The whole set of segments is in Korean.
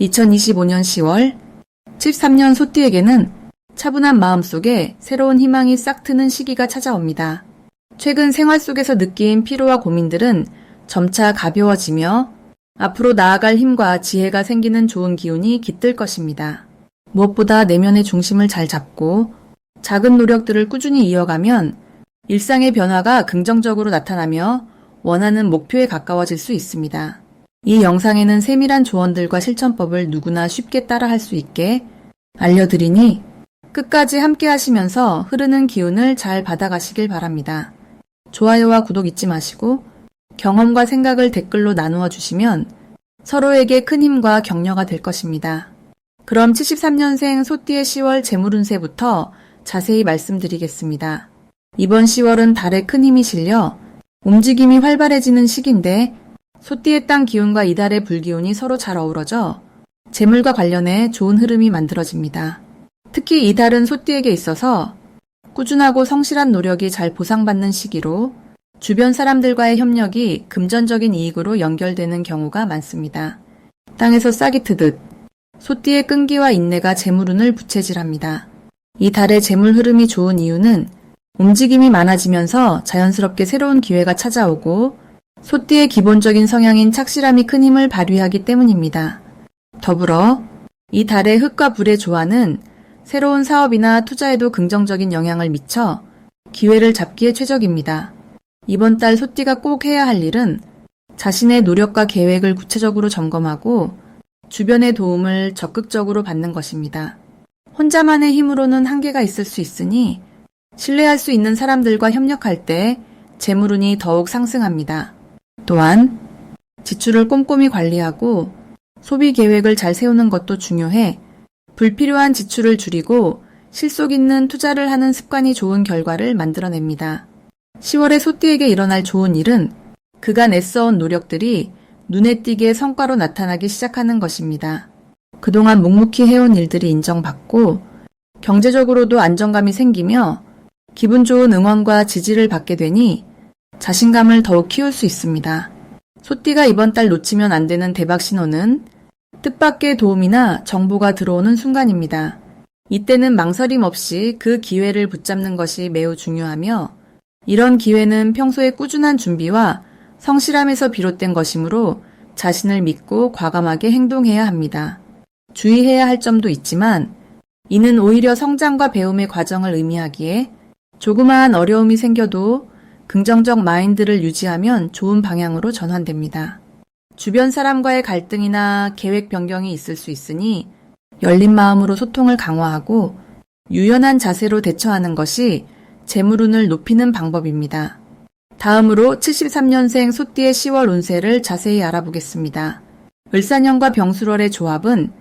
2025년 10월 13년 소띠에게는 차분한 마음속에 새로운 희망이 싹 트는 시기가 찾아옵니다. 최근 생활 속에서 느낀 피로와 고민들은 점차 가벼워지며 앞으로 나아갈 힘과 지혜가 생기는 좋은 기운이 깃들 것입니다. 무엇보다 내면의 중심을 잘 잡고 작은 노력들을 꾸준히 이어가면 일상의 변화가 긍정적으로 나타나며 원하는 목표에 가까워질 수 있습니다. 이 영상에는 세밀한 조언들과 실천법을 누구나 쉽게 따라할 수 있게 알려드리니 끝까지 함께 하시면서 흐르는 기운을 잘 받아가시길 바랍니다. 좋아요와 구독 잊지 마시고 경험과 생각을 댓글로 나누어 주시면 서로에게 큰 힘과 격려가 될 것입니다. 그럼 73년생 소띠의 10월 재물운세부터 자세히 말씀드리겠습니다. 이번 10월은 달에 큰 힘이 실려 움직임이 활발해지는 시기인데 소띠의 땅 기운과 이달의 불기운이 서로 잘 어우러져 재물과 관련해 좋은 흐름이 만들어집니다. 특히 이달은 소띠에게 있어서 꾸준하고 성실한 노력이 잘 보상받는 시기로 주변 사람들과의 협력이 금전적인 이익으로 연결되는 경우가 많습니다. 땅에서 싹이 트듯 소띠의 끈기와 인내가 재물운을 부채질합니다. 이 달의 재물 흐름이 좋은 이유는 움직임이 많아지면서 자연스럽게 새로운 기회가 찾아오고 소띠의 기본적인 성향인 착실함이 큰 힘을 발휘하기 때문입니다. 더불어 이 달의 흙과 불의 조화는 새로운 사업이나 투자에도 긍정적인 영향을 미쳐 기회를 잡기에 최적입니다. 이번 달 소띠가 꼭 해야 할 일은 자신의 노력과 계획을 구체적으로 점검하고 주변의 도움을 적극적으로 받는 것입니다. 혼자만의 힘으로는 한계가 있을 수 있으니 신뢰할 수 있는 사람들과 협력할 때 재물운이 더욱 상승합니다. 또한 지출을 꼼꼼히 관리하고 소비 계획을 잘 세우는 것도 중요해 불필요한 지출을 줄이고 실속 있는 투자를 하는 습관이 좋은 결과를 만들어냅니다. 10월에 소띠에게 일어날 좋은 일은 그간 애써온 노력들이 눈에 띄게 성과로 나타나기 시작하는 것입니다. 그동안 묵묵히 해온 일들이 인정받고 경제적으로도 안정감이 생기며 기분 좋은 응원과 지지를 받게 되니 자신감을 더욱 키울 수 있습니다. 소띠가 이번 달 놓치면 안 되는 대박 신호는 뜻밖의 도움이나 정보가 들어오는 순간입니다. 이때는 망설임 없이 그 기회를 붙잡는 것이 매우 중요하며 이런 기회는 평소에 꾸준한 준비와 성실함에서 비롯된 것이므로 자신을 믿고 과감하게 행동해야 합니다. 주의해야 할 점도 있지만 이는 오히려 성장과 배움의 과정을 의미하기에 조그마한 어려움이 생겨도 긍정적 마인드를 유지하면 좋은 방향으로 전환됩니다. 주변 사람과의 갈등이나 계획 변경이 있을 수 있으니 열린 마음으로 소통을 강화하고 유연한 자세로 대처하는 것이 재물운을 높이는 방법입니다. 다음으로 73년생 소띠의 10월 운세를 자세히 알아보겠습니다. 을사년과 병술월의 조합은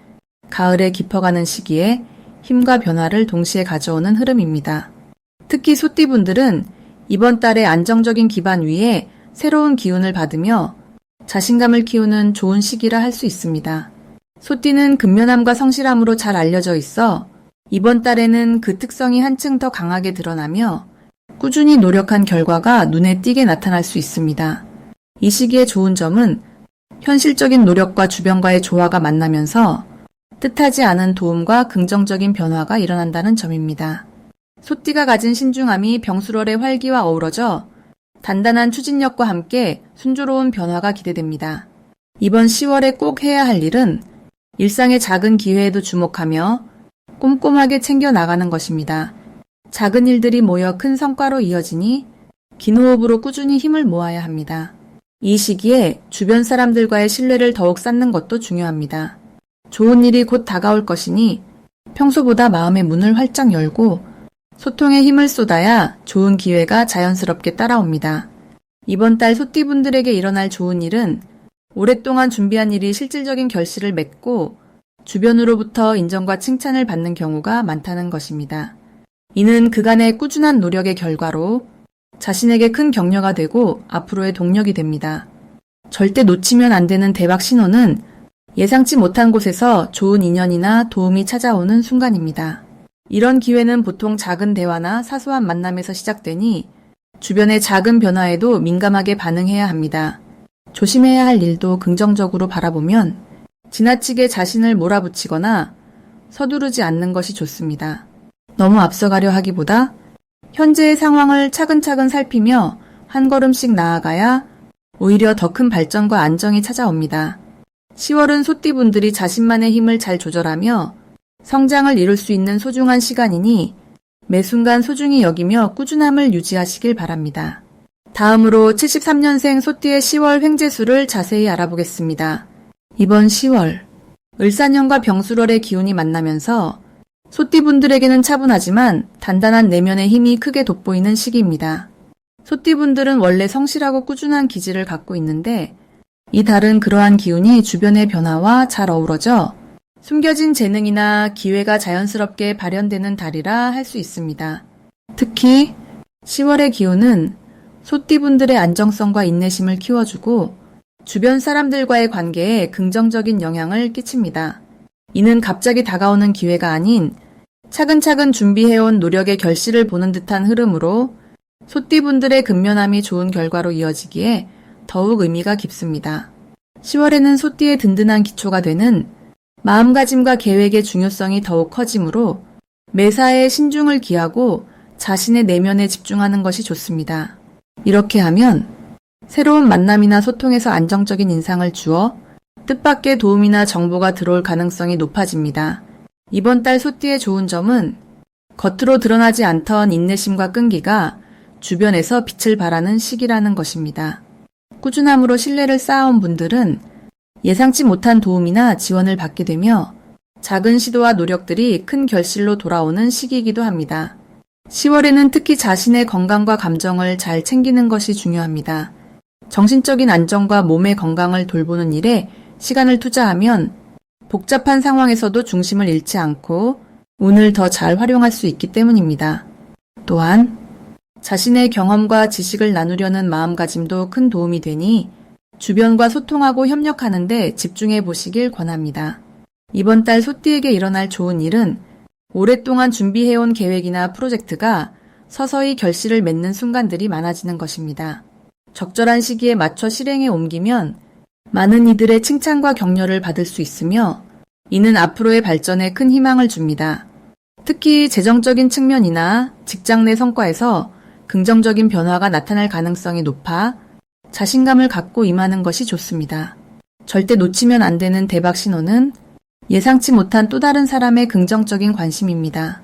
가을에 깊어가는 시기에 힘과 변화를 동시에 가져오는 흐름입니다. 특히 소띠분들은 이번 달에 안정적인 기반 위에 새로운 기운을 받으며 자신감을 키우는 좋은 시기라 할 수 있습니다. 소띠는 근면함과 성실함으로 잘 알려져 있어 이번 달에는 그 특성이 한층 더 강하게 드러나며 꾸준히 노력한 결과가 눈에 띄게 나타날 수 있습니다. 이 시기의 좋은 점은 현실적인 노력과 주변과의 조화가 만나면서 뜻하지 않은 도움과 긍정적인 변화가 일어난다는 점입니다. 소띠가 가진 신중함이 병술월의 활기와 어우러져 단단한 추진력과 함께 순조로운 변화가 기대됩니다. 이번 10월에 꼭 해야 할 일은 일상의 작은 기회에도 주목하며 꼼꼼하게 챙겨 나가는 것입니다. 작은 일들이 모여 큰 성과로 이어지니 긴 호흡으로 꾸준히 힘을 모아야 합니다. 이 시기에 주변 사람들과의 신뢰를 더욱 쌓는 것도 중요합니다. 좋은 일이 곧 다가올 것이니 평소보다 마음의 문을 활짝 열고 소통에 힘을 쏟아야 좋은 기회가 자연스럽게 따라옵니다. 이번 달 소띠분들에게 일어날 좋은 일은 오랫동안 준비한 일이 실질적인 결실을 맺고 주변으로부터 인정과 칭찬을 받는 경우가 많다는 것입니다. 이는 그간의 꾸준한 노력의 결과로 자신에게 큰 격려가 되고 앞으로의 동력이 됩니다. 절대 놓치면 안 되는 대박 신호는 예상치 못한 곳에서 좋은 인연이나 도움이 찾아오는 순간입니다. 이런 기회는 보통 작은 대화나 사소한 만남에서 시작되니 주변의 작은 변화에도 민감하게 반응해야 합니다. 조심해야 할 일도 긍정적으로 바라보면 지나치게 자신을 몰아붙이거나 서두르지 않는 것이 좋습니다. 너무 앞서가려 하기보다 현재의 상황을 차근차근 살피며 한 걸음씩 나아가야 오히려 더 큰 발전과 안정이 찾아옵니다. 10월은 소띠분들이 자신만의 힘을 잘 조절하며 성장을 이룰 수 있는 소중한 시간이니 매 순간 소중히 여기며 꾸준함을 유지하시길 바랍니다. 다음으로 73년생 소띠의 10월 횡재수를 자세히 알아보겠습니다. 이번 10월, 을사년과 병술월의 기운이 만나면서 소띠분들에게는 차분하지만 단단한 내면의 힘이 크게 돋보이는 시기입니다. 소띠분들은 원래 성실하고 꾸준한 기질을 갖고 있는데 이 달은 그러한 기운이 주변의 변화와 잘 어우러져 숨겨진 재능이나 기회가 자연스럽게 발현되는 달이라 할 수 있습니다. 특히 10월의 기운은 소띠분들의 안정성과 인내심을 키워주고 주변 사람들과의 관계에 긍정적인 영향을 끼칩니다. 이는 갑자기 다가오는 기회가 아닌 차근차근 준비해온 노력의 결실을 보는 듯한 흐름으로 소띠분들의 근면함이 좋은 결과로 이어지기에 더욱 의미가 깊습니다. 10월에는 소띠의 든든한 기초가 되는 마음가짐과 계획의 중요성이 더욱 커지므로 매사에 신중을 기하고 자신의 내면에 집중하는 것이 좋습니다. 이렇게 하면 새로운 만남이나 소통에서 안정적인 인상을 주어 뜻밖의 도움이나 정보가 들어올 가능성이 높아집니다. 이번 달 소띠의 좋은 점은 겉으로 드러나지 않던 인내심과 끈기가 주변에서 빛을 발하는 시기라는 것입니다. 꾸준함으로 신뢰를 쌓아온 분들은 예상치 못한 도움이나 지원을 받게 되며 작은 시도와 노력들이 큰 결실로 돌아오는 시기이기도 합니다. 10월에는 특히 자신의 건강과 감정을 잘 챙기는 것이 중요합니다. 정신적인 안정과 몸의 건강을 돌보는 일에 시간을 투자하면 복잡한 상황에서도 중심을 잃지 않고 운을 더 잘 활용할 수 있기 때문입니다. 또한 자신의 경험과 지식을 나누려는 마음가짐도 큰 도움이 되니 주변과 소통하고 협력하는 데 집중해 보시길 권합니다. 이번 달 소띠에게 일어날 좋은 일은 오랫동안 준비해온 계획이나 프로젝트가 서서히 결실을 맺는 순간들이 많아지는 것입니다. 적절한 시기에 맞춰 실행에 옮기면 많은 이들의 칭찬과 격려를 받을 수 있으며 이는 앞으로의 발전에 큰 희망을 줍니다. 특히 재정적인 측면이나 직장 내 성과에서 긍정적인 변화가 나타날 가능성이 높아 자신감을 갖고 임하는 것이 좋습니다. 절대 놓치면 안 되는 대박 신호는 예상치 못한 또 다른 사람의 긍정적인 관심입니다.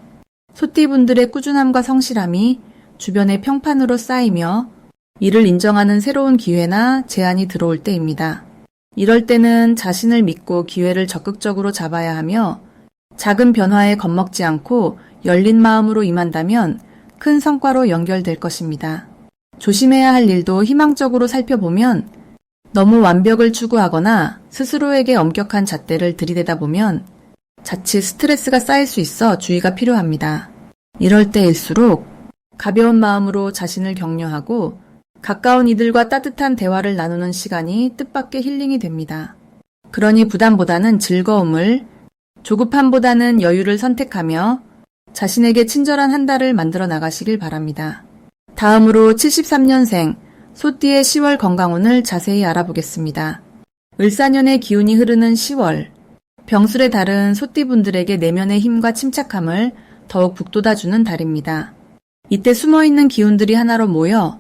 소띠분들의 꾸준함과 성실함이 주변의 평판으로 쌓이며 이를 인정하는 새로운 기회나 제안이 들어올 때입니다. 이럴 때는 자신을 믿고 기회를 적극적으로 잡아야 하며 작은 변화에 겁먹지 않고 열린 마음으로 임한다면 큰 성과로 연결될 것입니다. 조심해야 할 일도 희망적으로 살펴보면 너무 완벽을 추구하거나 스스로에게 엄격한 잣대를 들이대다 보면 자칫 스트레스가 쌓일 수 있어 주의가 필요합니다. 이럴 때일수록 가벼운 마음으로 자신을 격려하고 가까운 이들과 따뜻한 대화를 나누는 시간이 뜻밖의 힐링이 됩니다. 그러니 부담보다는 즐거움을, 조급함보다는 여유를 선택하며 자신에게 친절한 한 달을 만들어 나가시길 바랍니다. 다음으로 73년생 소띠의 10월 건강운을 자세히 알아보겠습니다. 을사년의 기운이 흐르는 10월, 병술의 달은 소띠분들에게 내면의 힘과 침착함을 더욱 북돋아주는 달입니다. 이때 숨어있는 기운들이 하나로 모여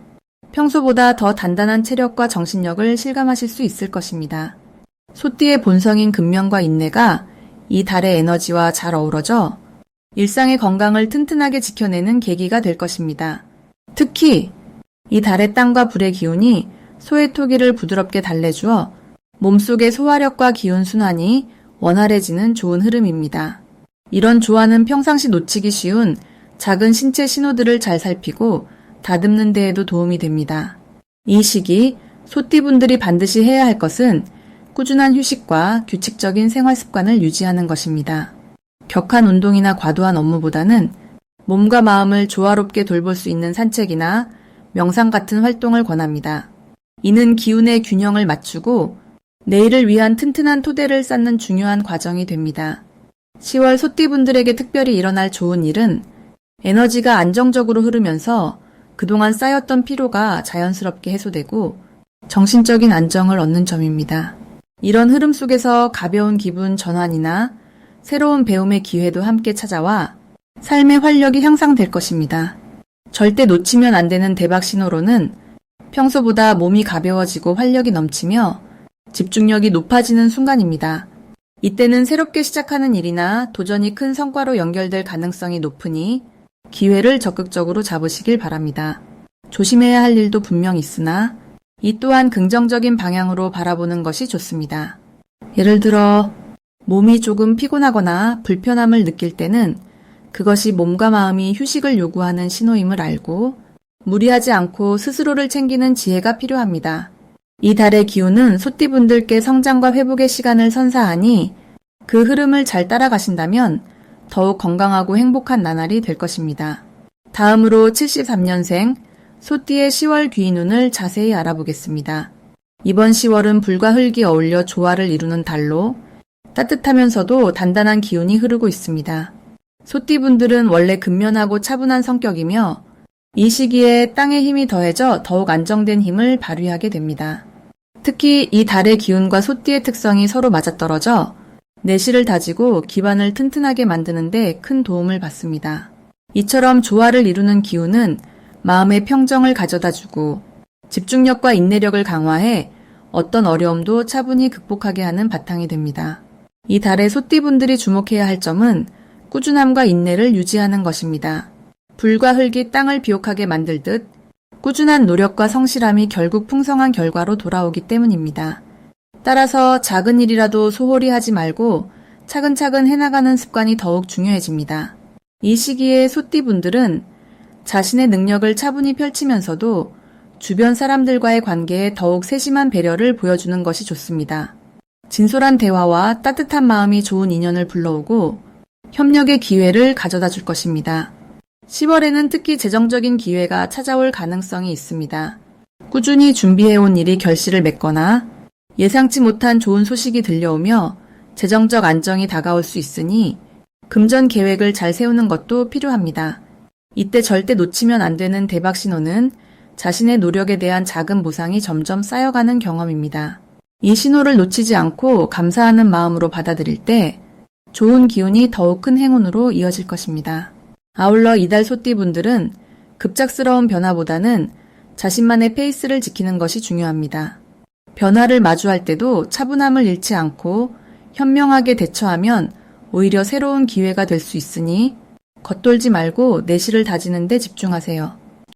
평소보다 더 단단한 체력과 정신력을 실감하실 수 있을 것입니다. 소띠의 본성인 근면과 인내가 이 달의 에너지와 잘 어우러져 일상의 건강을 튼튼하게 지켜내는 계기가 될 것입니다. 특히 이 달의 땅과 불의 기운이 소의 토기를 부드럽게 달래주어 몸속의 소화력과 기운 순환이 원활해지는 좋은 흐름입니다. 이런 조화는 평상시 놓치기 쉬운 작은 신체 신호들을 잘 살피고 다듬는 데에도 도움이 됩니다. 이 시기 소띠분들이 반드시 해야 할 것은 꾸준한 휴식과 규칙적인 생활 습관을 유지하는 것입니다. 격한 운동이나 과도한 업무보다는 몸과 마음을 조화롭게 돌볼 수 있는 산책이나 명상 같은 활동을 권합니다. 이는 기운의 균형을 맞추고 내일을 위한 튼튼한 토대를 쌓는 중요한 과정이 됩니다. 10월 소띠분들에게 특별히 일어날 좋은 일은 에너지가 안정적으로 흐르면서 그동안 쌓였던 피로가 자연스럽게 해소되고 정신적인 안정을 얻는 점입니다. 이런 흐름 속에서 가벼운 기분 전환이나 새로운 배움의 기회도 함께 찾아와 삶의 활력이 향상될 것입니다. 절대 놓치면 안 되는 대박 신호로는 평소보다 몸이 가벼워지고 활력이 넘치며 집중력이 높아지는 순간입니다. 이때는 새롭게 시작하는 일이나 도전이 큰 성과로 연결될 가능성이 높으니 기회를 적극적으로 잡으시길 바랍니다. 조심해야 할 일도 분명 있으나 이 또한 긍정적인 방향으로 바라보는 것이 좋습니다. 예를 들어 몸이 조금 피곤하거나 불편함을 느낄 때는 그것이 몸과 마음이 휴식을 요구하는 신호임을 알고 무리하지 않고 스스로를 챙기는 지혜가 필요합니다. 이 달의 기운은 소띠분들께 성장과 회복의 시간을 선사하니 그 흐름을 잘 따라가신다면 더욱 건강하고 행복한 나날이 될 것입니다. 다음으로 73년생 소띠의 10월 귀인운을 자세히 알아보겠습니다. 이번 10월은 불과 흙이 어울려 조화를 이루는 달로 따뜻하면서도 단단한 기운이 흐르고 있습니다. 소띠분들은 원래 근면하고 차분한 성격이며 이 시기에 땅의 힘이 더해져 더욱 안정된 힘을 발휘하게 됩니다. 특히 이 달의 기운과 소띠의 특성이 서로 맞아떨어져 내실을 다지고 기반을 튼튼하게 만드는 데 큰 도움을 받습니다. 이처럼 조화를 이루는 기운은 마음의 평정을 가져다주고 집중력과 인내력을 강화해 어떤 어려움도 차분히 극복하게 하는 바탕이 됩니다. 이 달의 소띠분들이 주목해야 할 점은 꾸준함과 인내를 유지하는 것입니다. 불과 흙이 땅을 비옥하게 만들듯 꾸준한 노력과 성실함이 결국 풍성한 결과로 돌아오기 때문입니다. 따라서 작은 일이라도 소홀히 하지 말고 차근차근 해나가는 습관이 더욱 중요해집니다. 이 시기에 소띠분들은 자신의 능력을 차분히 펼치면서도 주변 사람들과의 관계에 더욱 세심한 배려를 보여주는 것이 좋습니다. 진솔한 대화와 따뜻한 마음이 좋은 인연을 불러오고 협력의 기회를 가져다 줄 것입니다. 10월에는 특히 재정적인 기회가 찾아올 가능성이 있습니다. 꾸준히 준비해온 일이 결실을 맺거나 예상치 못한 좋은 소식이 들려오며 재정적 안정이 다가올 수 있으니 금전 계획을 잘 세우는 것도 필요합니다. 이때 절대 놓치면 안 되는 대박 신호는 자신의 노력에 대한 작은 보상이 점점 쌓여가는 경험입니다. 이 신호를 놓치지 않고 감사하는 마음으로 받아들일 때 좋은 기운이 더욱 큰 행운으로 이어질 것입니다. 아울러 이달 소띠분들은 급작스러운 변화보다는 자신만의 페이스를 지키는 것이 중요합니다. 변화를 마주할 때도 차분함을 잃지 않고 현명하게 대처하면 오히려 새로운 기회가 될 수 있으니 겉돌지 말고 내실을 다지는 데 집중하세요.